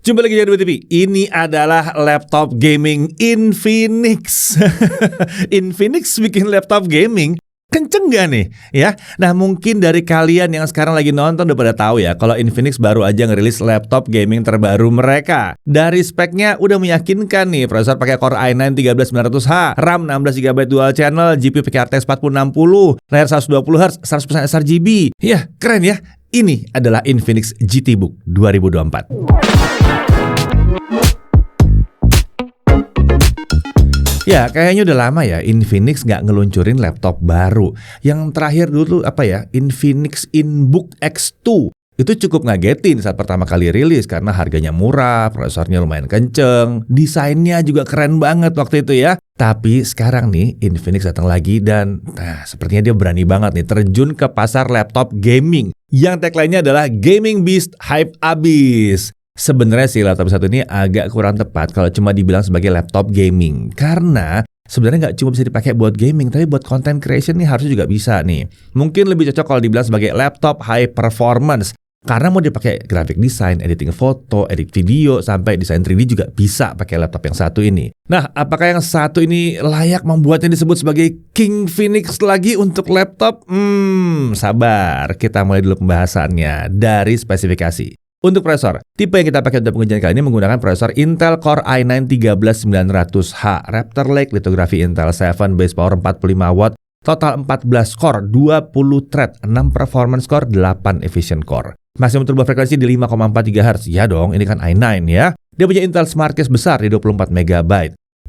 Jumpa lagi di Jadwal TV. Ini adalah laptop gaming Infinix. Infinix bikin laptop gaming. Kenceng gak nih? Ya, nah mungkin dari kalian yang sekarang lagi nonton udah pada tahu ya kalau Infinix baru aja ngerilis laptop gaming terbaru mereka. Dari speknya udah meyakinkan nih, prosesor pakai Core i9 13900H, RAM 16GB dual channel, GPU pakai RTX 4060, layar 120Hz, 100% sRGB. Ya, keren ya. Ini adalah Infinix GTBook 2024. Ya, kayaknya udah lama ya Infinix nggak ngeluncurin laptop baru. Yang terakhir dulu Infinix InBook X2. Itu cukup ngagetin saat pertama kali rilis karena harganya murah, prosesornya lumayan kenceng, desainnya juga keren banget waktu itu ya. Tapi sekarang nih Infinix datang lagi dan sepertinya dia berani banget nih terjun ke pasar laptop gaming. Yang tagline-nya adalah Gaming Beast Hype Abis. Sebenarnya sih laptop satu ini agak kurang tepat kalau cuma dibilang sebagai laptop gaming. Karena sebenarnya nggak cuma bisa dipakai buat gaming, tapi buat content creation nih harusnya juga bisa nih. Mungkin lebih cocok kalau dibilang sebagai laptop high performance. Karena mau dipakai graphic design, editing foto, edit video, sampai desain 3D juga bisa pakai laptop yang satu ini. Nah, apakah yang satu ini layak membuatnya disebut sebagai King Phoenix lagi untuk laptop? Sabar, kita mulai dulu pembahasannya dari spesifikasi. Untuk prosesor, tipe yang kita pakai untuk pengujian kali ini menggunakan prosesor Intel Core i9 13900H, Raptor Lake, litografi Intel 7, base power 45 watt, total 14 core, 20 thread, 6 performance core, 8 efficient core. Maksimum turbo frekuensi di 5,4 GHz. Ya dong, ini kan i9 ya. Dia punya Intel Smart Case besar di 24 MB.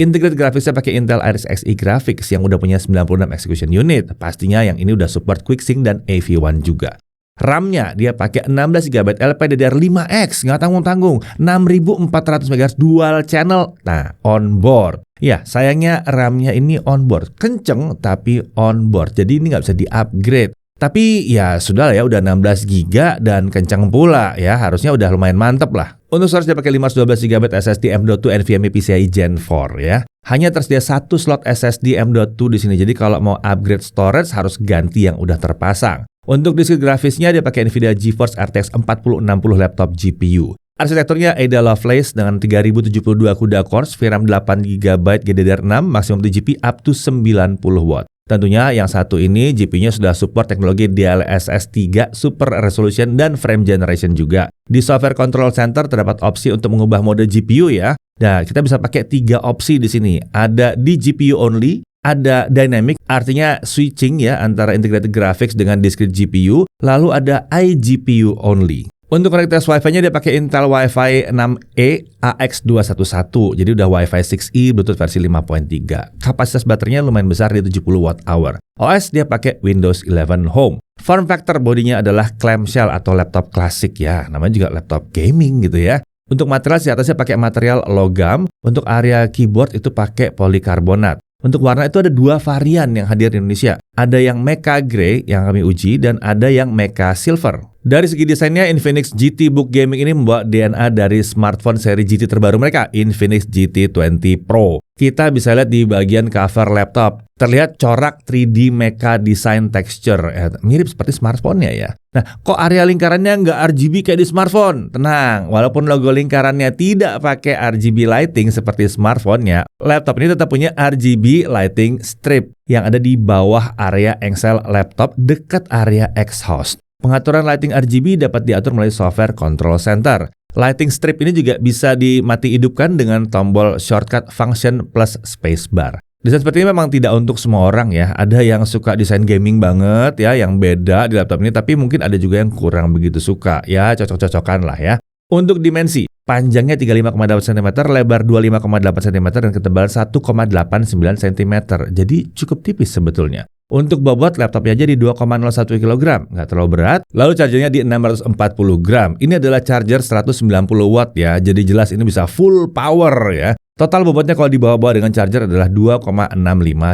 Integrated graphicsnya pakai Intel Iris Xe Graphics yang udah punya 96 execution unit. Pastinya yang ini udah support QuickSync dan AV1 juga. RAM-nya dia pakai 16GB LPDDR5X, nggak tanggung-tanggung, 6400 MHz dual channel. Nah, on board. Ya, sayangnya RAM-nya ini on board. Kenceng tapi on board. Jadi ini nggak bisa di-upgrade. Tapi ya sudah lah ya, udah 16GB dan kenceng pula ya, harusnya udah lumayan mantep lah. Untuk storage dia pakai 512GB SSD M.2 NVMe PCIe Gen 4 ya. Hanya tersedia satu slot SSD M.2 di sini. Jadi kalau mau upgrade storage harus ganti yang udah terpasang. Untuk disk grafisnya dia pakai Nvidia GeForce RTX 4060 laptop GPU. Arsitekturnya Ada Lovelace dengan 3072 CUDA cores, VRAM 8GB GDDR6, maksimum 2GB up to 90 watt. Tentunya yang satu ini GPU-nya sudah support teknologi DLSS 3 Super Resolution dan Frame Generation juga. Di Software Control Center terdapat opsi untuk mengubah mode GPU ya. Nah, kita bisa pakai 3 opsi di sini. Ada di GPU only, ada dynamic, artinya switching ya antara integrated graphics dengan discrete GPU, lalu ada iGPU only. Untuk konektivitas Wi-Fi-nya dia pakai Intel Wi-Fi 6E AX211, jadi udah Wi-Fi 6E Bluetooth versi 5.3. Kapasitas baterainya lumayan besar di 70 Wh. OS dia pakai Windows 11 Home. Form factor bodinya adalah clamshell atau laptop klasik ya, namanya juga laptop gaming gitu ya. Untuk material di atasnya pakai material logam, untuk area keyboard itu pakai polikarbonat. Untuk warna itu ada 2 varian yang hadir di Indonesia. Ada yang Mecha Grey yang kami uji dan ada yang Mecha Silver. Dari segi desainnya, Infinix GTBook Gaming ini membawa DNA dari smartphone seri GT terbaru mereka, Infinix GT20 Pro. Kita bisa lihat di bagian cover laptop, terlihat corak 3D Mecha Design Texture. Mirip seperti smartphone-nya ya. Nah, kok area lingkarannya nggak RGB kayak di smartphone? Tenang, walaupun logo lingkarannya tidak pakai RGB lighting seperti smartphone-nya, laptop ini tetap punya RGB lighting strip yang ada di bawah area engsel laptop dekat area exhaust. Pengaturan lighting RGB dapat diatur melalui Software Control Center. Lighting strip ini juga bisa dimati hidupkan dengan tombol shortcut function plus spacebar. Desain seperti ini memang tidak untuk semua orang ya. Ada yang suka desain gaming banget ya, yang beda di laptop ini, tapi mungkin ada juga yang kurang begitu suka. Ya, cocok-cocokan lah ya. Untuk dimensi, panjangnya 35,8 cm, lebar 25,8 cm, dan ketebalan 1,89 cm. Jadi cukup tipis sebetulnya. Untuk bobot laptopnya aja di 2,01 kg, nggak terlalu berat. Lalu chargernya di 640 gram. Ini adalah charger 190 watt ya, jadi jelas ini bisa full power ya. Total bobotnya kalau dibawa-bawa dengan charger adalah 2,65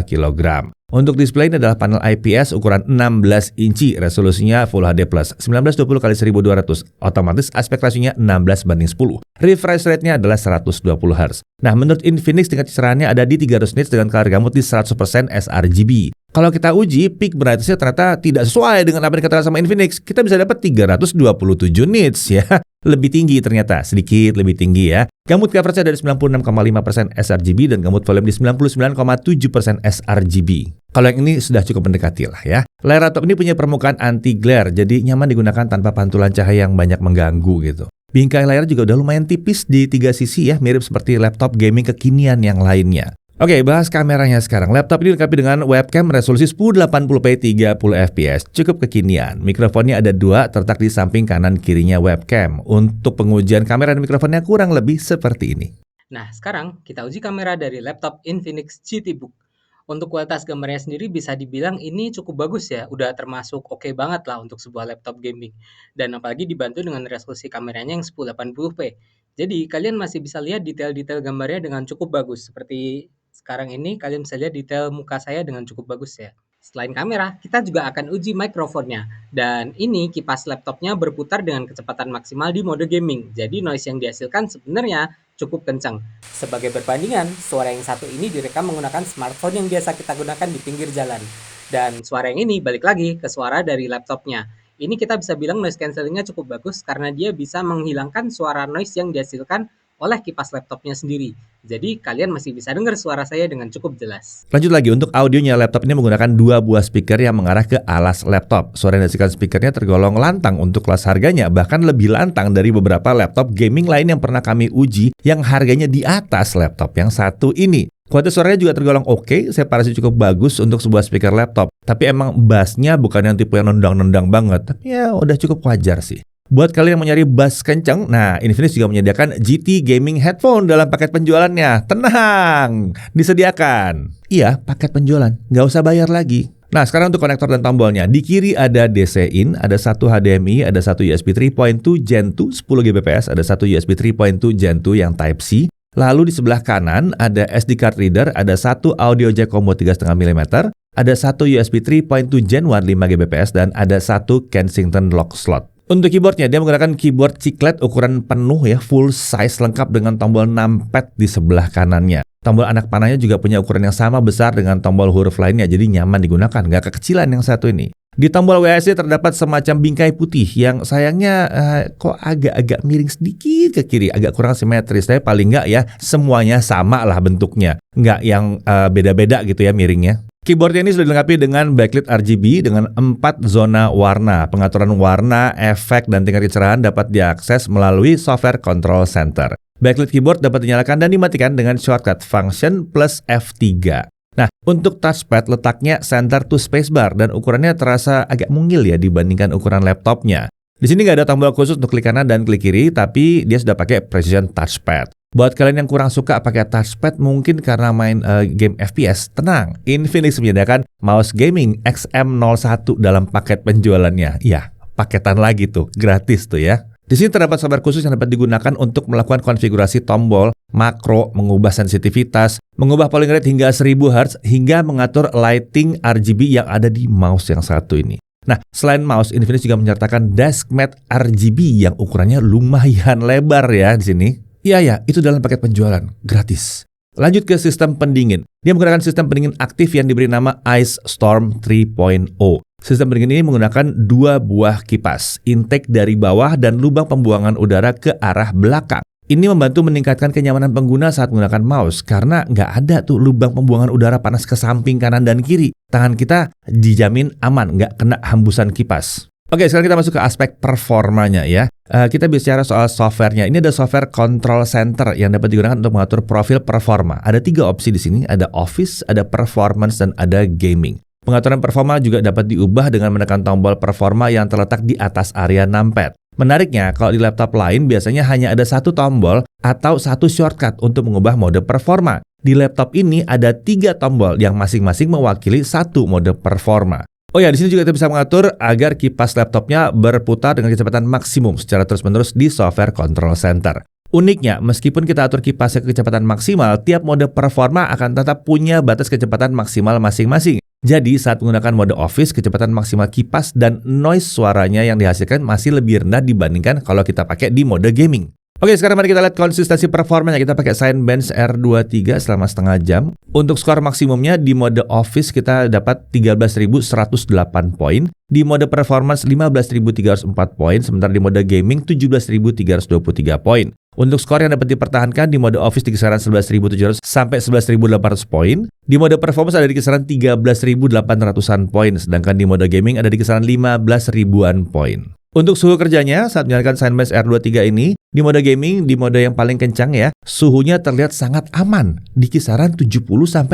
kg. Untuk display ini adalah panel IPS ukuran 16 inci, resolusinya Full HD+, 1920x1200, otomatis aspek rasionya 16:10. Refresh rate-nya adalah 120 Hz. Nah, menurut Infinix tingkat kecerahannya ada di 300 nits dengan color gamut di 100% sRGB. Kalau kita uji, peak brightness-nya ternyata tidak sesuai dengan apa yang dikatakan sama Infinix. Kita bisa dapat 327 nits ya. Lebih tinggi ternyata, sedikit lebih tinggi ya. Gamut coverage dari 96,5% sRGB dan gamut volume di 99,7% sRGB. Kalau yang ini sudah cukup mendekati lah ya. Layar laptop ini punya permukaan anti-glare, jadi nyaman digunakan tanpa pantulan cahaya yang banyak mengganggu gitu. Bingkai layar juga udah lumayan tipis di 3 sisi ya, mirip seperti laptop gaming kekinian yang lainnya. Oke, bahas kameranya sekarang. Laptop ini dilengkapi dengan webcam resolusi 1080p 30fps, cukup kekinian. Mikrofonnya ada 2, terletak di samping kanan kirinya webcam. Untuk pengujian kamera dan mikrofonnya kurang lebih seperti ini. Nah, sekarang kita uji kamera dari laptop Infinix GT Book. Untuk kualitas gambarnya sendiri bisa dibilang ini cukup bagus ya, udah termasuk oke banget lah untuk sebuah laptop gaming. Dan apalagi dibantu dengan resolusi kameranya yang 1080p. Jadi kalian masih bisa lihat detail-detail gambarnya dengan cukup bagus. Seperti sekarang ini kalian bisa lihat detail muka saya dengan cukup bagus ya. Selain kamera, kita juga akan uji mikrofonnya. Dan ini kipas laptopnya berputar dengan kecepatan maksimal di mode gaming. Jadi noise yang dihasilkan sebenarnya cukup kencang. Sebagai perbandingan, suara yang satu ini direkam menggunakan smartphone yang biasa kita gunakan di pinggir jalan. Dan suara yang ini balik lagi ke suara dari laptopnya. Ini kita bisa bilang noise cancellingnya cukup bagus karena dia bisa menghilangkan suara noise yang dihasilkan oleh kipas laptopnya sendiri. Jadi kalian masih bisa dengar suara saya dengan cukup jelas. Lanjut lagi, untuk audionya laptop ini menggunakan 2 buah speaker yang mengarah ke alas laptop. Suara yang dihasilkan speakernya tergolong lantang untuk kelas harganya, bahkan lebih lantang dari beberapa laptop gaming lain yang pernah kami uji yang harganya di atas laptop yang satu ini. Kualitas suaranya juga tergolong oke, separasi cukup bagus untuk sebuah speaker laptop. Tapi emang bassnya bukan yang tipe yang nendang-nendang banget, tapi ya udah cukup wajar sih. Buat kalian yang mau nyari bass kenceng, nah Infinix juga menyediakan GT Gaming Headphone dalam paket penjualannya. Tenang, disediakan. Iya, paket penjualan, nggak usah bayar lagi. Nah, sekarang untuk konektor dan tombolnya. Di kiri ada DC-in, ada satu HDMI, ada satu USB 3.2 Gen 2 10 Gbps, ada satu USB 3.2 Gen 2 yang Type-C. Lalu di sebelah kanan ada SD card reader, ada satu audio jack combo 3,5 mm, ada satu USB 3.2 Gen 1 5 Gbps, dan ada satu Kensington lock slot. Untuk keyboardnya, dia menggunakan keyboard chiclet ukuran penuh ya, full size lengkap dengan tombol numpad di sebelah kanannya. Tombol anak panahnya juga punya ukuran yang sama besar dengan tombol huruf lainnya, jadi nyaman digunakan, nggak kekecilan yang satu ini. Di tombol WASD terdapat semacam bingkai putih yang sayangnya kok agak-agak miring sedikit ke kiri, agak kurang simetris. Tapi paling nggak ya semuanya sama lah bentuknya, nggak yang beda-beda gitu ya miringnya. Keyboardnya ini sudah dilengkapi dengan backlit RGB dengan 4 zona warna. Pengaturan warna, efek, dan tingkat kecerahan dapat diakses melalui software control center. Backlit keyboard dapat dinyalakan dan dimatikan dengan shortcut function plus F3. Nah, untuk touchpad letaknya center to spacebar dan ukurannya terasa agak mungil ya dibandingkan ukuran laptopnya. Di sini nggak ada tombol khusus untuk klik kanan dan klik kiri, tapi dia sudah pakai precision touchpad. Buat kalian yang kurang suka pakai touchpad mungkin karena main game FPS, tenang. Infinix menyediakan mouse gaming XM01 dalam paket penjualannya. Ya, paketan lagi tuh, gratis tuh ya. Di sini terdapat software khusus yang dapat digunakan untuk melakukan konfigurasi tombol, makro, mengubah sensitivitas, mengubah polling rate hingga 1000 Hz, hingga mengatur lighting RGB yang ada di mouse yang satu ini. Nah, selain mouse, Infinix juga menyertakan deskmat RGB yang ukurannya lumayan lebar ya di sini. Iya, itu dalam paket penjualan, gratis. Lanjut ke sistem pendingin. Dia menggunakan sistem pendingin aktif yang diberi nama Ice Storm 3.0. Sistem pendingin ini menggunakan 2 buah kipas, intake dari bawah dan lubang pembuangan udara ke arah belakang. Ini membantu meningkatkan kenyamanan pengguna saat menggunakan mouse, karena nggak ada tuh lubang pembuangan udara panas ke samping kanan dan kiri. Tangan kita dijamin aman, nggak kena hembusan kipas. Oke, sekarang kita masuk ke aspek performanya ya. Kita bicara soal softwarenya. Ini ada software control center yang dapat digunakan untuk mengatur profil performa. Ada 3 opsi di sini, ada office, ada performance, dan ada gaming. Pengaturan performa juga dapat diubah dengan menekan tombol performa yang terletak di atas area numpad. Menariknya, kalau di laptop lain biasanya hanya ada 1 tombol atau 1 shortcut untuk mengubah mode performa. Di laptop ini ada 3 tombol yang masing-masing mewakili 1 mode performa. Oh ya, di sini juga kita bisa mengatur agar kipas laptopnya berputar dengan kecepatan maksimum secara terus-menerus di software control center. Uniknya, meskipun kita atur kipasnya ke kecepatan maksimal, tiap mode performa akan tetap punya batas kecepatan maksimal masing-masing. Jadi, saat menggunakan mode office, kecepatan maksimal kipas dan noise suaranya yang dihasilkan masih lebih rendah dibandingkan kalau kita pakai di mode gaming. Oke, sekarang mari kita lihat konsistensi performanya. Kita pakai Cinebench R23 selama setengah jam. Untuk skor maksimumnya di mode Office kita dapat 13.108 poin. Di mode Performance 15.304 poin. Sementara di mode Gaming 17.323 poin. Untuk skor yang dapat dipertahankan di mode Office di kisaran 11.700 sampai 11.800 poin. Di mode Performance ada di kisaran 13.800-an poin. Sedangkan di mode Gaming ada di kisaran 15.000-an poin. Untuk suhu kerjanya saat menyalakan Cinebench R23 ini, di mode gaming, di mode yang paling kencang ya, suhunya terlihat sangat aman di kisaran 70-74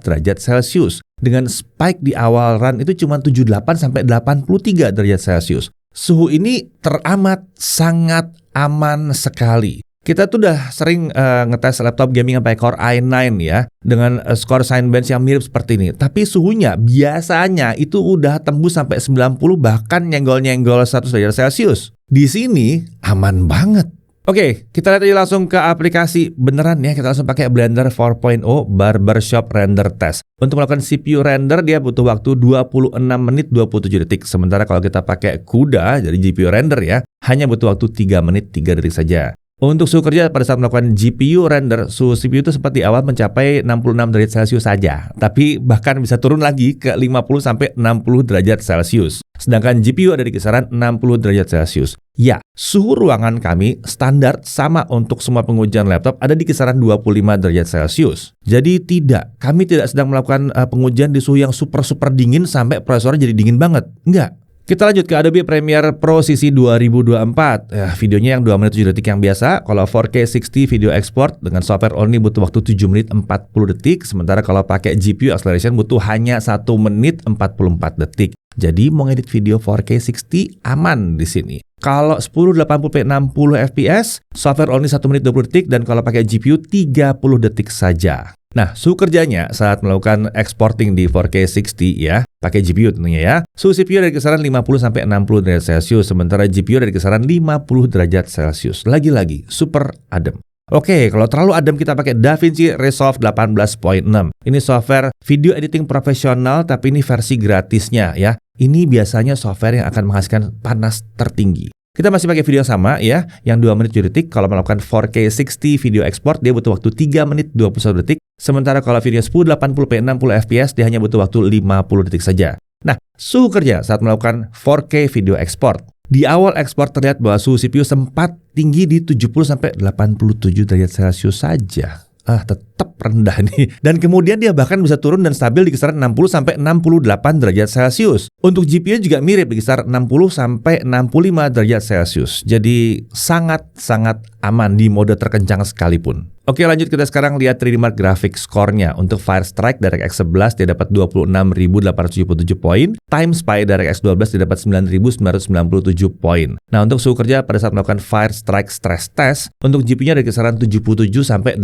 derajat Celcius. Dengan spike di awal run itu cuma 78-83 derajat Celcius. Suhu ini teramat sangat aman sekali. Kita tuh udah sering ngetes laptop gaming sampai Core i9 ya, dengan skor Cinebench yang mirip seperti ini. Tapi suhunya biasanya itu udah tembus sampai 90 bahkan nyenggol-nyenggol 100 derajat Celcius. Di sini aman banget. Oke, kita lihat aja langsung ke aplikasi beneran ya. Kita langsung pakai Blender 4.0 Barbershop Render Test. Untuk melakukan CPU render dia butuh waktu 26 menit 27 detik. Sementara kalau kita pakai CUDA dari GPU render ya, hanya butuh waktu 3 menit 3 detik saja. Untuk suhu kerja pada saat melakukan GPU render, suhu CPU itu seperti awal mencapai 66 derajat Celcius saja. Tapi bahkan bisa turun lagi ke 50-60 derajat Celcius. Sedangkan GPU ada di kisaran 60 derajat Celcius. Ya, suhu ruangan kami standar sama untuk semua pengujian laptop ada di kisaran 25 derajat Celcius. Jadi kami tidak sedang melakukan pengujian di suhu yang super dingin sampai prosesornya jadi dingin banget. Enggak. Kita lanjut ke Adobe Premiere Pro CC 2024. Videonya yang 2 menit 7 detik yang biasa. Kalau 4K 60 video export dengan software only butuh waktu 7 menit 40 detik. Sementara kalau pakai GPU acceleration butuh hanya 1 menit 44 detik. Jadi mau ngedit video 4K 60 aman di sini. Kalau 1080p 60 fps, software only 1 menit 20 detik dan kalau pakai GPU 30 detik saja. Nah, suhu kerjanya saat melakukan exporting di 4K 60 ya, pakai GPU tentunya ya. Suhu CPU dari kisaran 50-60 derajat Celcius, sementara GPU dari kisaran 50 derajat Celcius. Lagi-lagi, super adem. Oke, kalau terlalu adem kita pakai DaVinci Resolve 18.6. Ini software video editing profesional, tapi ini versi gratisnya ya. Ini biasanya software yang akan menghasilkan panas tertinggi. Kita masih pakai video yang sama ya, yang 2 menit 7 detik. Kalau melakukan 4K 60 video export, dia butuh waktu 3 menit 21 detik. Sementara kalau video 1080p 60 fps, dia hanya butuh waktu 50 detik saja. Nah, suhu kerja saat melakukan 4K video export. Di awal ekspor terlihat bahwa suhu CPU sempat tinggi di 70-87 derajat Celcius saja. Tetap rendah nih. Dan kemudian dia bahkan bisa turun dan stabil di kisaran 60-68 derajat Celcius. Untuk GPU juga mirip di kisaran 60-65 derajat Celcius. Jadi sangat-sangat aman di mode terkencang sekalipun. Oke, lanjut kita sekarang lihat 3D Mark Graphics score-nya. Untuk Firestrike DirectX 11 dia dapat 26.877 poin. Time Spy DirectX 12 dia dapat 9.997 poin. Nah, untuk suhu kerja pada saat melakukan Firestrike Stress Test, untuk GPU-nya dari kisaran 77-80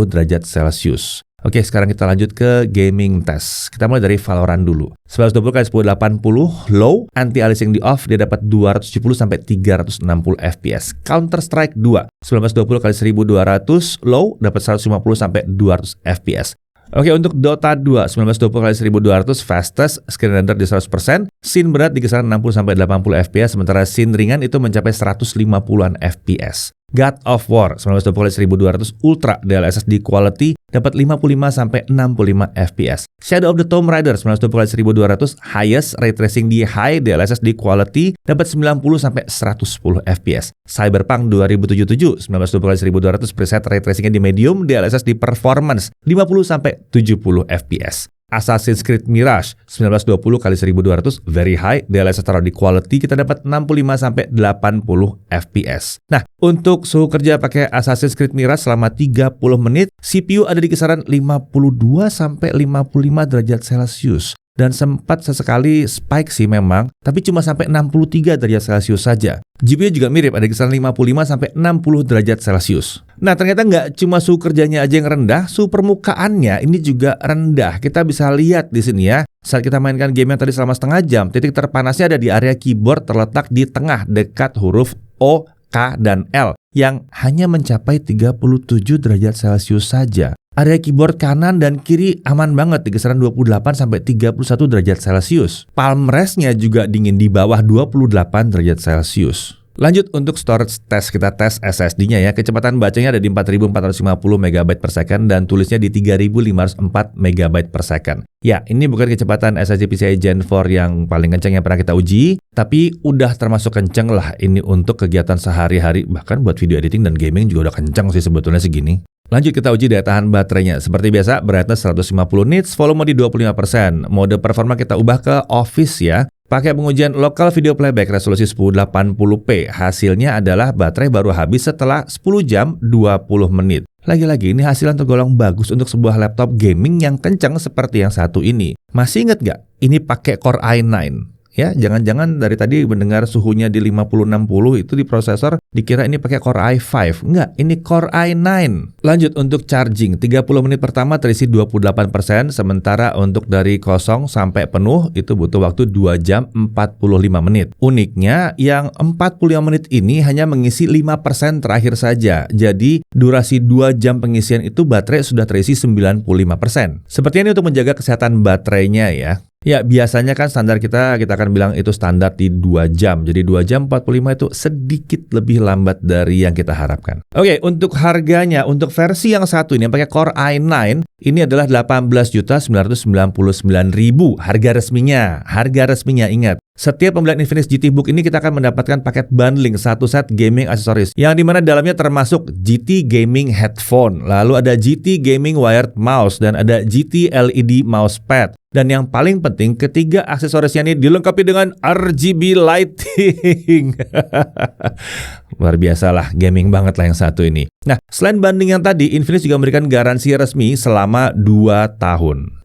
derajat Celcius. Oke, sekarang kita lanjut ke gaming test. Kita mulai dari Valorant dulu. 1920x1080 low, anti-aliasing di off, dia dapat 270-360 fps. Counter Strike 2, 1920x1200 low, dapat 150-200 fps. Oke, untuk Dota 2, 1920x1200 fastest, screen render di 100%, scene berat di kisaran 60-80 fps, sementara scene ringan itu mencapai 150-an fps. God of War 1920x1200 Ultra DLSS Quality dapat 55-65 fps. Shadow of the Tomb Raider 1920x1200 Highest Ray Tracing di High DLSS Quality dapat 90-110 fps. Cyberpunk 2077 1920x1200 preset Ray Tracingnya di Medium DLSS Performance 50-70 fps. Assassin's Creed Mirage 1920x1200 Very High DLSS taruh di Quality kita dapat 65-80 fps. Nah, untuk suhu kerja pakai Assassin's Creed Mirage selama 30 menit, CPU ada di kisaran 52-55 derajat Celcius. Dan sempat sesekali spike sih memang, tapi cuma sampai 63 derajat Celcius saja. GPU juga mirip, ada kisaran 55-60 derajat Celcius. Nah, ternyata nggak cuma suhu kerjanya aja yang rendah, suhu permukaannya ini juga rendah. Kita bisa lihat di sini ya, saat kita mainkan game yang tadi selama setengah jam, titik terpanasnya ada di area keyboard terletak di tengah dekat huruf O, K, dan L yang hanya mencapai 37 derajat Celcius saja. Area keyboard kanan dan kiri aman banget di kisaran 28-31 derajat Celcius. Palm rest-nya juga dingin di bawah 28 derajat Celcius. Lanjut untuk storage test, kita tes SSD-nya ya. Kecepatan bacanya ada di 4450 MB per second dan tulisnya di 3504 MB per second. Ya, ini bukan kecepatan SSD PCIe Gen 4 yang paling kencang yang pernah kita uji, tapi udah termasuk kencang lah ini untuk kegiatan sehari-hari, bahkan buat video editing dan gaming juga udah kencang sih sebetulnya segini. Lanjut kita uji daya tahan baterainya. Seperti biasa, brightness 150 nits, volume di 25%. Mode performa kita ubah ke office ya. Pakai pengujian local video playback resolusi 1080p. Hasilnya adalah baterai baru habis setelah 10 jam 20 menit. Lagi-lagi ini hasil yang tergolong bagus untuk sebuah laptop gaming yang kencang seperti yang satu ini. Masih ingat nggak? Ini pakai Core i9. Ya, jangan-jangan dari tadi mendengar suhunya di 50-60 itu di prosesor dikira ini pakai Core i5. Enggak, ini Core i9. Lanjut untuk charging, 30 menit pertama terisi 28%, sementara untuk dari kosong sampai penuh itu butuh waktu 2 jam 45 menit. Uniknya, yang 45 menit ini hanya mengisi 5% terakhir saja. Jadi, durasi 2 jam pengisian itu baterai sudah terisi 95%. Seperti ini untuk menjaga kesehatan baterainya ya. Ya, biasanya kan standar kita akan bilang itu standar di 2 jam. Jadi 2 jam 45 itu sedikit lebih lambat dari yang kita harapkan. Oke, untuk harganya, untuk versi yang satu ini yang pakai Core i9, ini adalah 18.999.000 harga resminya. Harga resminya, ingat. Setiap pembelian Infinix GT Book ini kita akan mendapatkan paket bundling satu set gaming aksesoris yang dimana dalamnya termasuk GT Gaming Headphone, lalu ada GT Gaming Wired Mouse, dan ada GT LED Mousepad. Dan yang paling penting, ketiga aksesorisnya ini dilengkapi dengan RGB lighting. Luar biasa lah, gaming banget lah yang satu ini. Nah, selain bundling yang tadi, Infinix juga memberikan garansi resmi selama 2 tahun.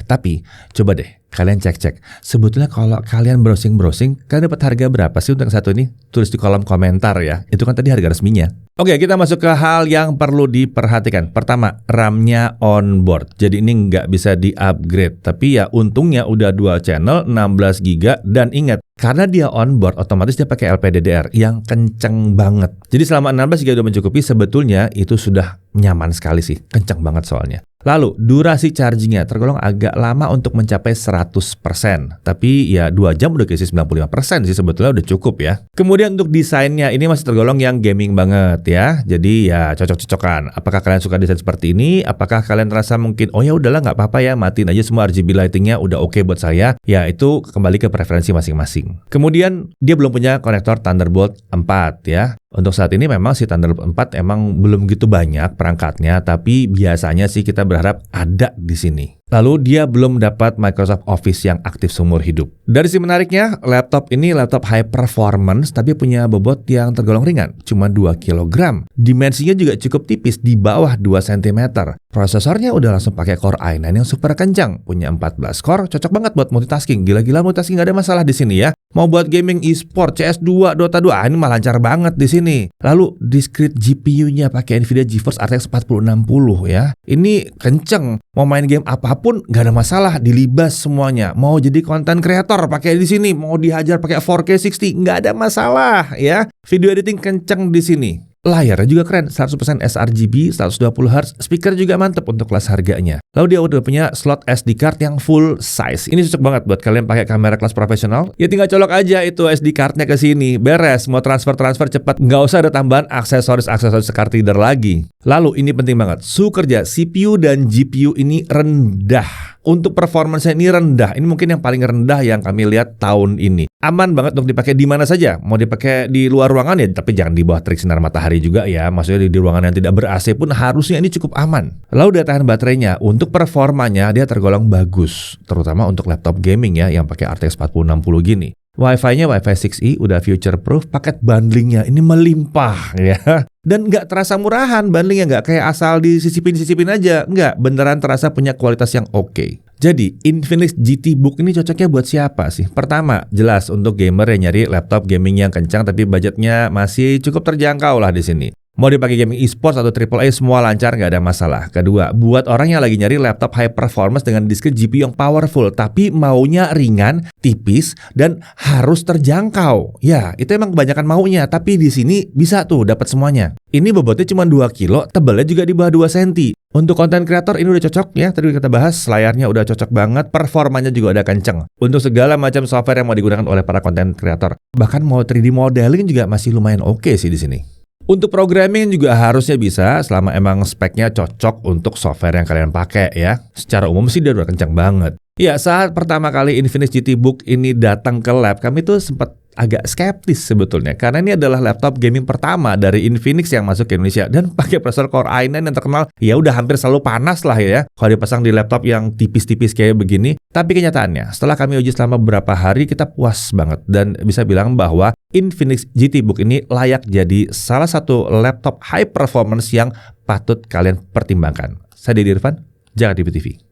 Tapi coba deh kalian cek-cek. Sebetulnya kalau kalian browsing-browsing, kalian dapat harga berapa sih untuk yang satu ini? Tulis di kolom komentar ya. Itu kan tadi harga resminya. Oke, kita masuk ke hal yang perlu diperhatikan. Pertama, RAM-nya onboard. Jadi ini nggak bisa di-upgrade. Tapi ya untungnya udah dual channel, 16 GB. Dan ingat, karena dia onboard, otomatis dia pakai LPDDR yang kenceng banget. Jadi selama 16 GB udah mencukupi, sebetulnya itu sudah nyaman sekali sih. Kenceng banget soalnya. Lalu, durasi chargingnya tergolong agak lama untuk mencapai 100%. Tapi ya 2 jam udah keisi 95% sih, sebetulnya udah cukup ya. Kemudian untuk desainnya, ini masih tergolong yang gaming banget ya. Jadi ya cocok-cocokan. Apakah kalian suka desain seperti ini? Apakah kalian terasa mungkin, oh ya udahlah nggak apa-apa ya, matiin aja semua RGB lightingnya, udah oke buat saya. Ya itu kembali ke preferensi masing-masing. Kemudian dia belum punya konektor Thunderbolt 4 ya. Untuk saat ini memang si Thunderbolt 4 emang belum gitu banyak perangkatnya, tapi biasanya sih kita berharap ada di sini. Lalu dia belum dapat Microsoft Office yang aktif seumur hidup. Dari sisi menariknya, laptop ini laptop high performance tapi punya bobot yang tergolong ringan, cuma 2 kg. Dimensinya juga cukup tipis, di bawah 2 cm. Prosesornya udah langsung pakai Core i9 yang super kencang, punya 14 core, cocok banget buat multitasking. Gila-gila multitasking, gak ada masalah di sini ya. Mau buat gaming e-sport, CS2, Dota 2, ini mah lancar banget di sini. Lalu discrete GPU-nya pakai Nvidia GeForce RTX 4060 ya. Ini kenceng. Mau main game apapun nggak ada masalah, dilibas semuanya. Mau jadi content creator pakai di sini, mau dihajar pakai 4K 60 nggak ada masalah ya. Video editing kenceng di sini. Layarnya juga keren, 100% sRGB, 120 Hz, speaker juga mantep untuk kelas harganya. Lalu dia udah punya slot SD card yang full size. Ini cocok banget buat kalian pakai kamera kelas profesional. Ya tinggal colok aja itu SD cardnya ke sini, beres. Mau transfer cepat, nggak usah ada tambahan aksesoris card reader lagi. Lalu ini penting banget, suhu kerja CPU dan GPU ini rendah. Untuk performance ini rendah. Ini mungkin yang paling rendah yang kami lihat tahun ini. Aman banget untuk dipakai di mana saja. Mau dipakai di luar ruangan ya, tapi jangan di bawah terik sinar matahari juga ya. Maksudnya di ruangan yang tidak ber-AC pun harusnya ini cukup aman. Lalu daya tahan baterainya, untuk performanya dia tergolong bagus. Terutama untuk laptop gaming ya, yang pakai RTX 4060 gini. Wi-Fi-nya Wi-Fi 6E udah future proof, paket bundlingnya ini melimpah ya. Dan nggak terasa murahan, bundlingnya nggak kayak asal disisipin aja. Nggak, beneran terasa punya kualitas yang oke. Jadi, Infinix GT Book ini cocoknya buat siapa sih? Pertama, jelas untuk gamer yang nyari laptop gaming yang kencang tapi budgetnya masih cukup terjangkau lah di sini. Mau dipakai gaming e-sports atau AAA semua lancar, nggak ada masalah. Kedua, buat orang yang lagi nyari laptop high performance dengan disk GPU yang powerful, tapi maunya ringan, tipis, dan harus terjangkau. Ya, itu emang kebanyakan maunya, tapi di sini bisa tuh dapat semuanya. Ini bobotnya cuma 2 kilo, tebalnya juga di bawah 2 cm. Untuk konten kreator ini udah cocok ya, tadi kita bahas, layarnya udah cocok banget, performanya juga udah kenceng. Untuk segala macam software yang mau digunakan oleh para konten kreator. Bahkan mau 3D modeling juga masih lumayan oke sih di sini. Untuk programming juga harusnya bisa selama emang speknya cocok untuk software yang kalian pakai ya. Secara umum sih dia udah kencang banget. Ya, saat pertama kali Infinix GT Book ini datang ke lab, kami tuh sempat agak skeptis sebetulnya. Karena ini adalah laptop gaming pertama dari Infinix yang masuk ke Indonesia. Dan pakai prosesor Core i9 yang terkenal ya udah hampir selalu panas lah ya. Kalau dipasang di laptop yang tipis-tipis kayak begini. Tapi kenyataannya setelah kami uji selama beberapa hari kita puas banget. Dan bisa bilang bahwa Infinix GT Book ini layak jadi salah satu laptop high performance yang patut kalian pertimbangkan. Saya Dedi Irfan, Jakarta TV.